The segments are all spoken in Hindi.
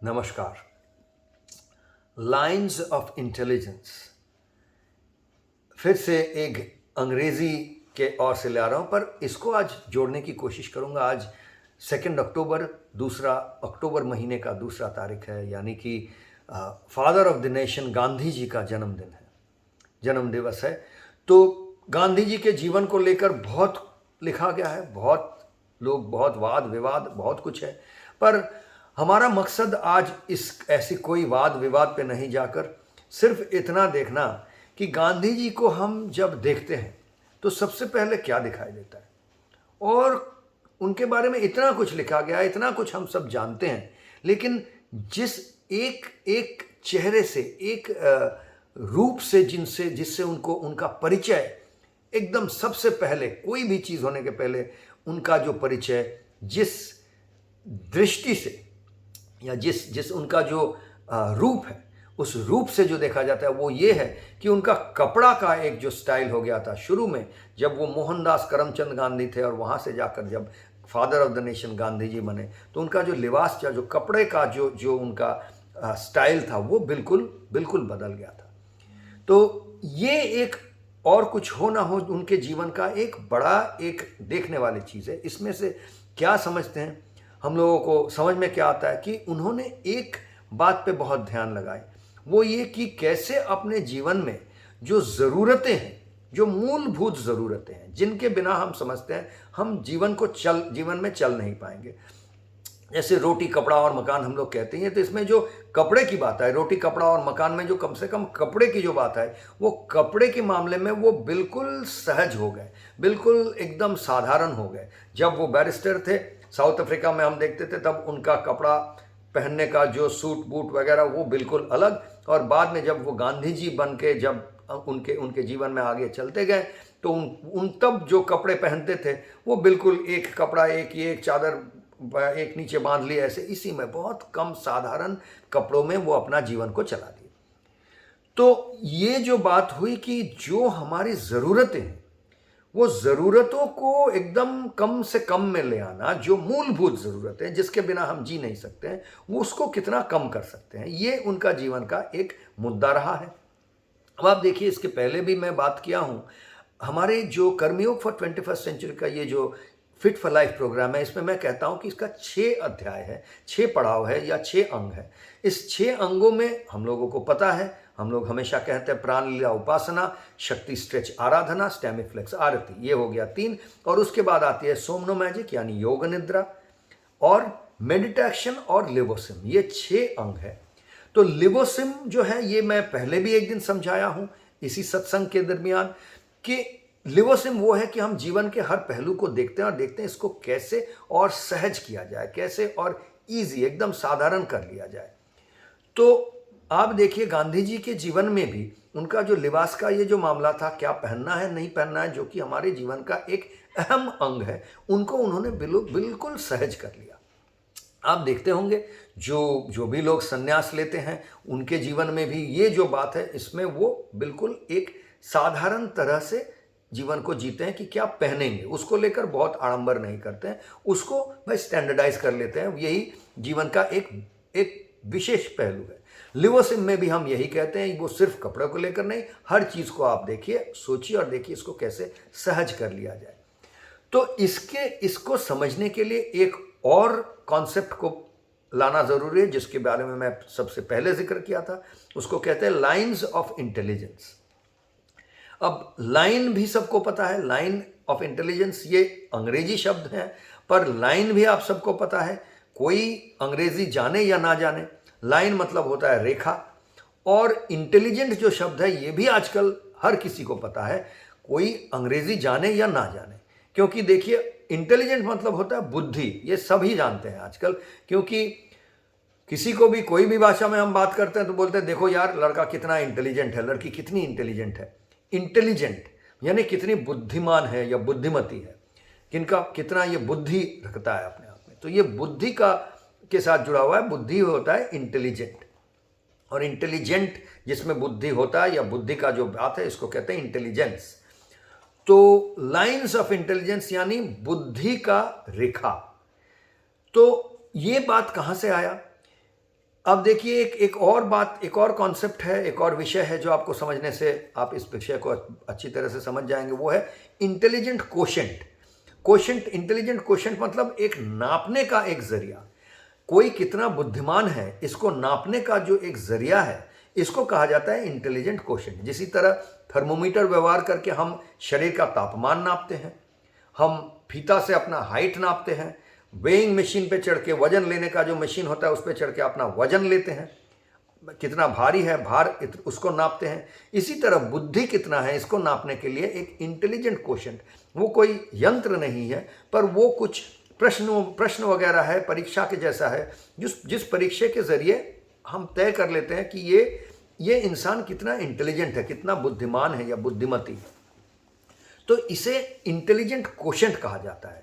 नमस्कार। लाइन्स ऑफ इंटेलिजेंस फिर से एक अंग्रेजी के ओर से ले आ रहा हूँ, पर इसको आज जोड़ने की कोशिश करूँगा। आज 2 अक्टूबर, दूसरा अक्टूबर महीने का दूसरा तारीख है, यानी कि father of the nation Gandhi ji का जन्मदिन है, जन्म दिवस है। तो गांधी जी के जीवन को लेकर बहुत लिखा गया है, बहुत लोग, बहुत वाद विवाद, बहुत कुछ है, पर हमारा मकसद आज इस ऐसी कोई वाद विवाद पे नहीं जाकर सिर्फ इतना देखना कि गांधी जी को हम जब देखते हैं तो सबसे पहले क्या दिखाई देता है, और उनके बारे में इतना कुछ लिखा गया है, इतना कुछ हम सब जानते हैं, लेकिन जिस एक एक चेहरे से, एक रूप से, जिससे उनको उनका परिचय एकदम सबसे पहले, कोई भी चीज़ होने के पहले उनका जो परिचय जिस दृष्टि से या जिस जिस उनका जो रूप है, उस रूप से जो देखा जाता है वो ये है कि उनका कपड़ा का एक जो स्टाइल हो गया था शुरू में, जब वो मोहनदास करमचंद गांधी थे और वहाँ से जाकर जब father of the nation Gandhi ji बने, तो उनका जो लिबास था, जो कपड़े का जो उनका स्टाइल था, वो बिल्कुल बिल्कुल बदल गया था। तो ये एक, और कुछ हो ना हो, उनके जीवन का एक बड़ा, एक देखने वाली चीज़ है। इसमें से क्या समझते हैं हम लोगों को, समझ में क्या आता है कि उन्होंने एक बात पे बहुत ध्यान लगाई, वो ये कि कैसे अपने जीवन में जो ज़रूरतें हैं, जो मूलभूत ज़रूरतें हैं, जिनके बिना हम समझते हैं हम जीवन में चल नहीं पाएंगे, जैसे रोटी कपड़ा और मकान हम लोग कहते हैं, तो इसमें जो कपड़े की बात है, रोटी कपड़ा और मकान में जो कम से कम कपड़े की जो बात है, वो कपड़े के मामले में वो बिल्कुल सहज हो गए, बिल्कुल एकदम साधारण हो गए। जब वो बैरिस्टर थे, साउथ अफ्रीका में हम देखते थे, तब उनका कपड़ा पहनने का जो सूट बूट वगैरह वो बिल्कुल अलग, और बाद में जब वो गांधी जी बन के जब उनके जीवन में आगे चलते गए, तो उन तब जो कपड़े पहनते थे वो बिल्कुल एक कपड़ा, एक चादर एक नीचे बांध ली, ऐसे इसी में बहुत कम साधारण कपड़ों में वो अपना जीवन को चला दिए। तो ये जो बात हुई कि जो हमारी ज़रूरतें हैं, वो ज़रूरतों को एकदम कम से कम में ले आना, जो मूलभूत ज़रूरतें हैं जिसके बिना हम जी नहीं सकते हैं, वो उसको कितना कम कर सकते हैं, ये उनका जीवन का एक मुद्दा रहा है। अब आप देखिए, इसके पहले भी मैं बात किया हूँ, हमारे जो कर्मयोग फॉर 21st सेंचुरी का ये जो फिट फॉर लाइफ प्रोग्राम है, इसमें मैं कहता हूँ कि इसका 6 अध्याय है, 6 पड़ाव है या 6 अंग है। इस 6 अंगों में हम लोगों को पता है, हम लोग हमेशा कहते हैं प्राण लीला उपासना, शक्ति स्ट्रेच आराधना, स्टेमिफ्लेक्स आरती, ये हो गया 3, और उसके बाद आती है सोमनो मैजिक यानी योग निद्रा, और मेडिटेशन और लिवोसिम, ये 6 अंग है। तो लिवोसिम जो है, ये मैं पहले भी एक दिन समझाया हूँ इसी सत्संग के दरमियान, कि लिवोसिम वो है कि हम जीवन के हर पहलू को देखते हैं और देखते हैं इसको कैसे और सहज किया जाए, कैसे और इजी, एकदम साधारण कर लिया जाए। तो आप देखिए गांधी जी के जीवन में भी उनका जो लिबास का ये जो मामला था, क्या पहनना है नहीं पहनना है, जो कि हमारे जीवन का एक अहम अंग है, उनको उन्होंने बिल्कुल सहज कर लिया। आप देखते होंगे जो भी लोग संन्यास लेते हैं, उनके जीवन में भी ये जो बात है, इसमें वो बिल्कुल एक साधारण तरह से जीवन को जीते हैं कि क्या पहनेंगे, उसको लेकर बहुत आडंबर नहीं करते हैं, उसको भाई स्टैंडर्डाइज कर लेते हैं। यही जीवन का एक विशेष पहलू है। लिवोसिम में भी हम यही कहते हैं, वो सिर्फ कपड़े को लेकर नहीं, हर चीज़ को आप देखिए, सोचिए और देखिए इसको कैसे सहज कर लिया जाए। तो इसको समझने के लिए एक और कॉन्सेप्ट को लाना ज़रूरी है, जिसके बारे में मैं सबसे पहले जिक्र किया था, उसको कहते हैं लाइन्स ऑफ इंटेलिजेंस। अब लाइन भी सबको पता है, लाइन ऑफ इंटेलिजेंस ये अंग्रेजी शब्द है, पर लाइन भी आप सबको पता है, कोई अंग्रेजी जाने या ना जाने, लाइन मतलब होता है रेखा। और इंटेलिजेंट जो शब्द है, ये भी आजकल हर किसी को पता है, कोई अंग्रेजी जाने या ना जाने, क्योंकि देखिए इंटेलिजेंट मतलब होता है बुद्धि, ये सभी जानते हैं आजकल, क्योंकि किसी को भी कोई भी भाषा में हम बात करते हैं तो बोलते हैं देखो यार लड़का कितना इंटेलिजेंट है, लड़की कितनी इंटेलिजेंट है। इंटेलिजेंट यानी कितनी बुद्धिमान है या बुद्धिमती है, कितना ये बुद्धि रखता है अपने आप में, तो ये बुद्धि के साथ जुड़ा हुआ है, बुद्धि होता है इंटेलिजेंट, और इंटेलिजेंट जिसमें बुद्धि होता है या बुद्धि का जो बात है, इसको कहते हैं इंटेलिजेंस। तो लाइन्स ऑफ इंटेलिजेंस यानी बुद्धि का रेखा। तो ये बात कहाँ से आया? अब देखिए एक और बात, एक और कॉन्सेप्ट है, एक और विषय है जो आपको समझने से आप इस विषय को अच्छी तरह से समझ जाएंगे, वो है intelligent quotient. Quotient, intelligent quotient मतलब एक नापने का एक जरिया। कोई कितना बुद्धिमान है इसको नापने का जो एक जरिया है, इसको कहा जाता है इंटेलिजेंट कोशेंट। जिसी तरह थर्मोमीटर व्यवहार करके हम शरीर का तापमान नापते हैं, हम फीता से अपना हाइट नापते हैं, वेइंग मशीन पे चढ़ के वजन लेने का जो मशीन होता है उस पर चढ़ के अपना वजन लेते हैं, कितना भारी है भार उसको नापते हैं। इसी तरह बुद्धि कितना है इसको नापने के लिए एक इंटेलिजेंट कोशेंट, वो कोई यंत्र नहीं है पर वो कुछ प्रश्न वगैरह है, परीक्षा के जैसा है, जिस परीक्षा के जरिए हम तय कर लेते हैं कि ये इंसान कितना इंटेलिजेंट है, कितना बुद्धिमान है या बुद्धिमती है। तो इसे इंटेलिजेंट कोशेंट कहा जाता है।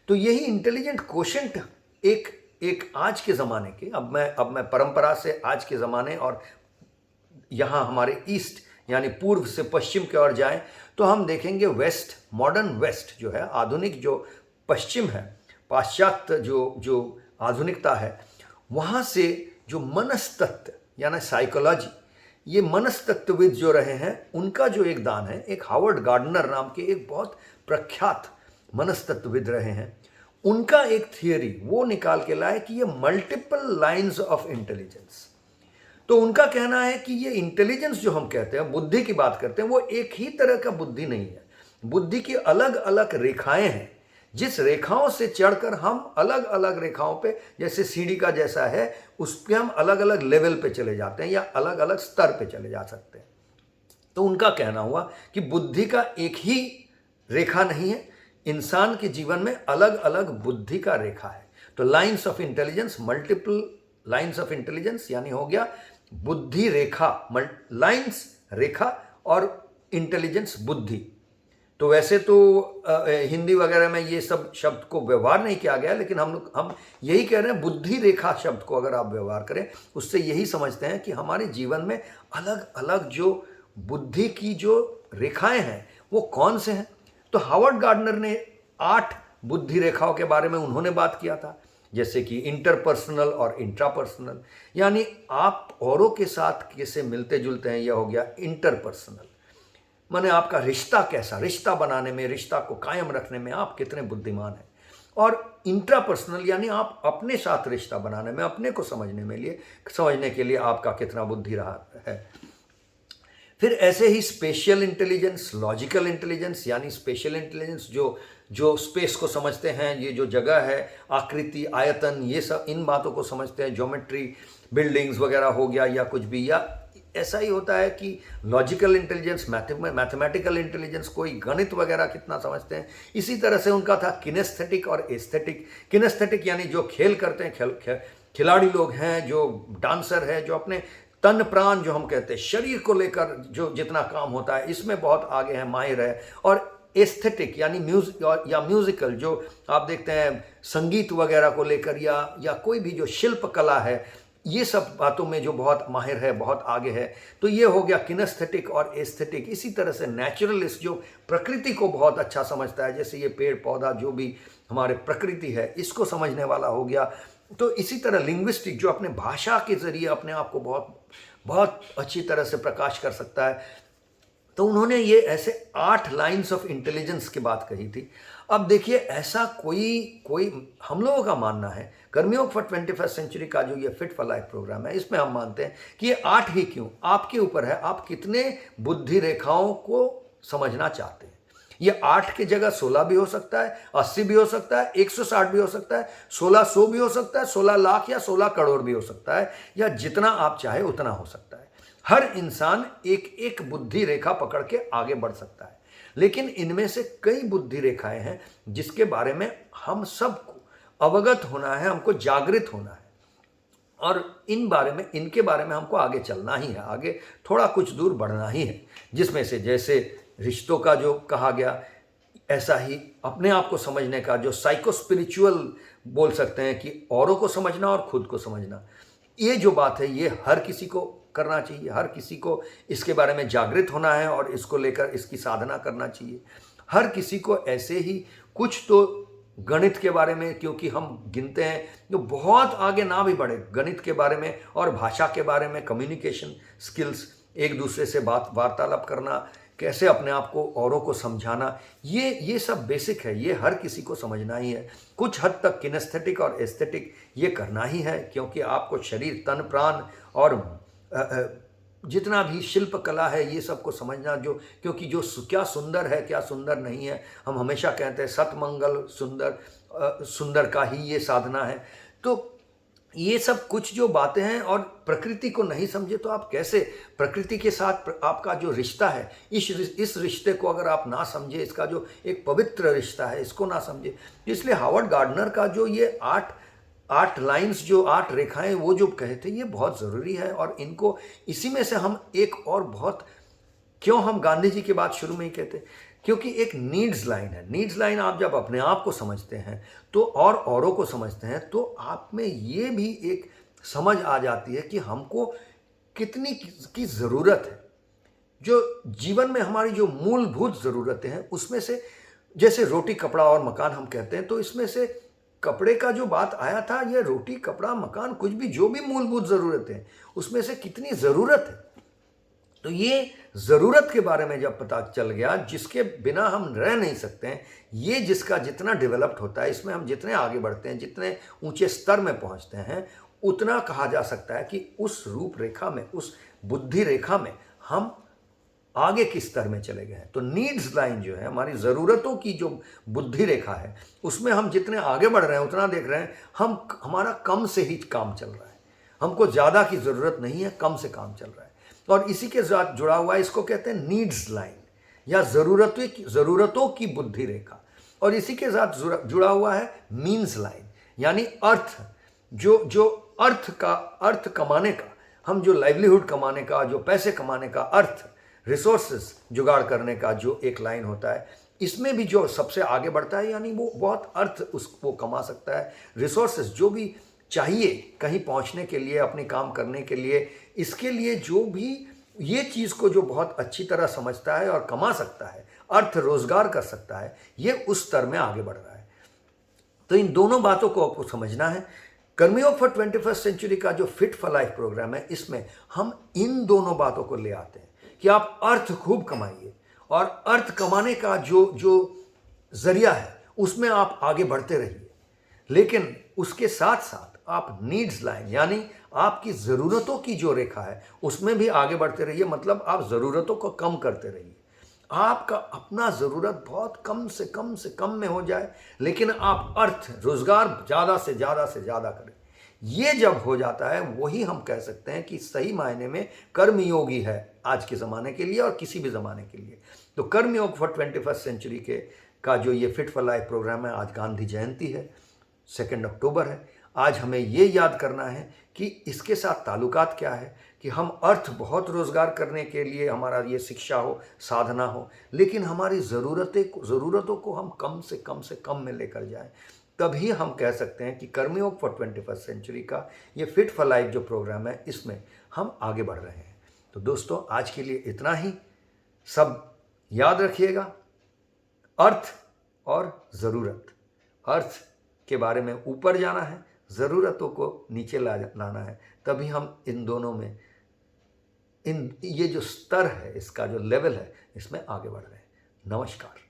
तो यही इंटेलिजेंट कोशेंट एक आज के ज़माने के, अब मैं परंपरा से आज के ज़माने और यहाँ हमारे ईस्ट यानी पूर्व से पश्चिम की ओर जाएं तो हम देखेंगे वेस्ट, मॉडर्न वेस्ट जो है, आधुनिक जो पश्चिम है, पाश्चात्य जो आधुनिकता है, वहाँ से जो मनस्तत्व यानी साइकोलॉजी, ये मनस्तत्वविद जो रहे हैं उनका जो एक दान है, एक हावर्ड गार्डनर नाम के एक बहुत प्रख्यात मनस्तत्वविद रहे हैं, उनका एक थियरी वो निकाल के लाए कि ये मल्टीपल लाइंस ऑफ इंटेलिजेंस। तो उनका कहना है कि ये इंटेलिजेंस जो हम कहते हैं, बुद्धि की बात करते हैं, वो एक ही तरह का बुद्धि नहीं है। बुद्धि की अलग अलग रेखाएं हैं, जिस रेखाओं से चढ़कर हम अलग अलग रेखाओं पे, जैसे सीढ़ी का जैसा है, उस पर हम अलग अलग लेवल पे चले जाते हैं या अलग अलग स्तर पे चले जा सकते हैं। तो उनका कहना हुआ कि बुद्धि का एक ही रेखा नहीं है, इंसान के जीवन में अलग अलग बुद्धि का रेखा है। तो lines of intelligence, multiple lines of intelligence यानी हो गया बुद्धि रेखा, लाइंस रेखा, और इंटेलिजेंस बुद्धि। तो वैसे तो हिंदी वगैरह में ये सब शब्द को व्यवहार नहीं किया गया, लेकिन हम यही कह रहे हैं, बुद्धि रेखा शब्द को अगर आप व्यवहार करें उससे यही समझते हैं कि हमारे जीवन में अलग अलग जो बुद्धि की जो रेखाएं हैं वो कौन से हैं। तो हावर्ड गार्डनर ने 8 बुद्धि रेखाओं के बारे में उन्होंने बात किया था, जैसे कि इंटरपर्सनल और इंट्रापर्सनल, यानी आप औरों के साथ कैसे मिलते जुलते हैं, यह हो गया इंटरपर्सनल। माने आपका रिश्ता कैसा, रिश्ता बनाने में, रिश्ता को कायम रखने में आप कितने बुद्धिमान हैं। और इंट्रापर्सनल यानी आप अपने साथ रिश्ता बनाने में, अपने को समझने के लिए आपका कितना बुद्धि रहा है। फिर ऐसे ही स्पेशियल इंटेलिजेंस, लॉजिकल इंटेलिजेंस, यानी स्पेशियल इंटेलिजेंस जो स्पेस को समझते हैं, ये जो जगह है, आकृति, आयतन, ये सब इन बातों को समझते हैं, ज्योमेट्री, बिल्डिंग्स वगैरह हो गया या कुछ भी। या ऐसा ही होता है कि लॉजिकल इंटेलिजेंस, मैथमेटिकल इंटेलिजेंस, कोई गणित वगैरह कितना समझते हैं। इसी तरह से उनका था किनेस्थेटिक और एस्थेटिक। किनेस्थेटिक यानी जो खेल करते हैं, खिलाड़ी लोग हैं, जो डांसर है, जो अपने तन प्राण, जो हम कहते हैं शरीर को लेकर जो जितना काम होता है, इसमें बहुत आगे है, माहिर है। और एस्थेटिक यानी म्यूजिकल, जो आप देखते हैं संगीत वगैरह को लेकर या कोई भी जो शिल्प कला है, ये सब बातों में जो बहुत माहिर है, बहुत आगे है। तो ये हो गया किनेस्थेटिक और एस्थेटिक। इसी तरह से नेचुरलिस्ट, जो प्रकृति को बहुत अच्छा समझता है, जैसे ये पेड़ पौधा जो भी हमारे प्रकृति है, इसको समझने वाला हो गया। तो इसी तरह लिंग्विस्टिक, जो अपने भाषा के जरिए अपने आप को बहुत बहुत अच्छी तरह से प्रकाश कर सकता है। तो उन्होंने ये ऐसे 8 लाइंस ऑफ इंटेलिजेंस की बात कही थी। अब देखिए, ऐसा कोई हम लोगों का मानना है, कर्मयोग फॉर 21st सेंचुरी का जो ये फिट फॉर लाइफ प्रोग्राम है, इसमें हम मानते हैं कि ये 8 ही क्यों, आपके ऊपर है, आप कितने बुद्धि रेखाओं को समझना चाहते हैं। ये 8 की जगह 16 भी हो सकता है, 80 भी हो सकता है, 160 भी हो सकता है, 1600 भी हो सकता है, 16 लाख या 16 करोड़ भी हो सकता है, या जितना आप चाहे उतना हो सकता है। हर इंसान एक एक बुद्धि रेखा पकड़ के आगे बढ़ सकता है, लेकिन इनमें से कई बुद्धि रेखाएं हैं जिसके बारे में हम सबको अवगत होना है, हमको जागृत होना है, और इनके बारे में हमको आगे चलना ही है, आगे थोड़ा कुछ दूर बढ़ना ही है। जिसमें से जैसे रिश्तों का जो कहा गया, ऐसा ही अपने आप को समझने का जो साइको स्पिरिचुअल बोल सकते हैं, कि औरों को समझना और खुद को समझना, ये जो बात है ये हर किसी को करना चाहिए, हर किसी को इसके बारे में जागृत होना है और इसको लेकर इसकी साधना करना चाहिए। हर किसी को ऐसे ही कुछ तो गणित के बारे में, क्योंकि हम गिनते हैं जो बहुत आगे ना भी बढ़े गणित के बारे में और भाषा के बारे में, कम्युनिकेशन स्किल्स, एक दूसरे से बात वार्तालाप करना, कैसे अपने आप को औरों को समझाना, ये सब बेसिक है, ये हर किसी को समझना ही है। कुछ हद तक किनेस्थेटिक और एस्थेटिक ये करना ही है, क्योंकि आपको शरीर, तन, प्राण और जितना भी शिल्प कला है ये सब को समझना, जो क्योंकि जो क्या सुंदर है क्या सुंदर नहीं है, हम हमेशा कहते हैं सतमंगल सुंदर, सुंदर का ही ये साधना है। तो ये सब कुछ जो बातें हैं, और प्रकृति को नहीं समझे तो आप कैसे प्रकृति के साथ आपका जो रिश्ता है, इस रिश्ते को अगर आप ना समझे, इसका जो एक पवित्र रिश्ता है इसको ना समझे, इसलिए हावर्ड गार्डनर का जो ये आठ लाइंस, जो 8 रेखाएं वो जो कहे थे, ये बहुत ज़रूरी है। और इनको इसी में से हम एक और बहुत, क्यों हम गांधी जी की बात शुरू में ही कहते, क्योंकि एक नीड्स लाइन है। नीड्स लाइन आप जब अपने आप को समझते हैं तो और औरों को समझते हैं, तो आप में ये भी एक समझ आ जाती है कि हमको कितनी की ज़रूरत है। जो जीवन में हमारी जो मूलभूत ज़रूरतें हैं उसमें से, जैसे रोटी, कपड़ा और मकान हम कहते हैं, तो इसमें से कपड़े का जो बात आया था, ये रोटी, कपड़ा, मकान, कुछ भी जो भी मूलभूत ज़रूरतें हैं उसमें से कितनी ज़रूरत है। तो ये ज़रूरत के बारे में जब पता चल गया, जिसके बिना हम रह नहीं सकते हैं, ये जिसका जितना डेवलप्ड होता है, इसमें हम जितने आगे बढ़ते हैं, जितने ऊंचे स्तर में पहुंचते हैं, उतना कहा जा सकता है कि उस रूपरेखा में, उस बुद्धि रेखा में हम आगे किस स्तर में चले गए हैं। तो नीड्स लाइन जो है, हमारी ज़रूरतों की जो बुद्धि रेखा है, उसमें हम जितने आगे बढ़ रहे हैं उतना देख रहे हैं हमारा कम से ही काम चल रहा है, हमको ज़्यादा की ज़रूरत नहीं है, कम से काम चल रहा है। और इसी के साथ जुड़ा हुआ है, इसको कहते हैं नीड्स लाइन या ज़रूरतों की बुद्धि रेखा। और इसी के साथ जुड़ा हुआ है मीन्स लाइन, यानी अर्थ, जो अर्थ कमाने का, हम जो लाइवलीहुड कमाने का, जो पैसे कमाने का, अर्थ, रिसोर्सेस जुगाड़ करने का जो एक लाइन होता है, इसमें भी जो सबसे आगे बढ़ता है, यानी वो बहुत अर्थ उसको कमा सकता है, रिसोर्सेस जो भी चाहिए कहीं पहुंचने के लिए, अपने काम करने के लिए, इसके लिए जो भी ये चीज़ को जो बहुत अच्छी तरह समझता है और कमा सकता है, अर्थ रोजगार कर सकता है, ये उस स्तर में आगे बढ़ रहा है। तो इन दोनों बातों को आपको समझना है। कर्मयोग फॉर 21st सेंचुरी का जो फिट फॉर लाइफ प्रोग्राम है, इसमें हम इन दोनों बातों को ले आते हैं कि आप अर्थ खूब कमाइए, और अर्थ कमाने का जो जरिया है उसमें आप आगे बढ़ते रहिए, लेकिन उसके साथ साथ आप नीड्स लाइन, यानी आपकी ज़रूरतों की जो रेखा है उसमें भी आगे बढ़ते रहिए। मतलब आप ज़रूरतों को कम करते रहिए, आपका अपना ज़रूरत बहुत कम से कम में हो जाए, लेकिन आप अर्थ, रोजगार ज़्यादा से ज़्यादा करें। ये जब हो जाता है, वही हम कह सकते हैं कि सही मायने में कर्मयोगी है आज के ज़माने के लिए और किसी भी ज़माने के लिए। तो कर्मयोग फॉर 21st सेंचुरी का जो ये फिट फॉर लाइफ प्रोग्राम है, आज गांधी जयंती है, 2 अक्टूबर है। आज हमें ये याद करना है कि इसके साथ ताल्लुकात क्या है, कि हम अर्थ बहुत रोज़गार करने के लिए हमारा ये शिक्षा हो, साधना हो, लेकिन हमारी ज़रूरतों को हम कम से कम में लेकर जाएं। तभी हम कह सकते हैं कि कर्मयोग फॉर 21st सेंचुरी का ये फिट फॉर लाइफ जो प्रोग्राम है, इसमें हम आगे बढ़ रहे हैं। तो दोस्तों, आज के लिए इतना ही। सब याद रखिएगा, अर्थ और ज़रूरत, अर्थ के बारे में ऊपर जाना है, ज़रूरतों को नीचे लाना है, तभी हम इन दोनों में, ये जो स्तर है, इसका जो लेवल है, इसमें आगे बढ़ रहे हैं। नमस्कार।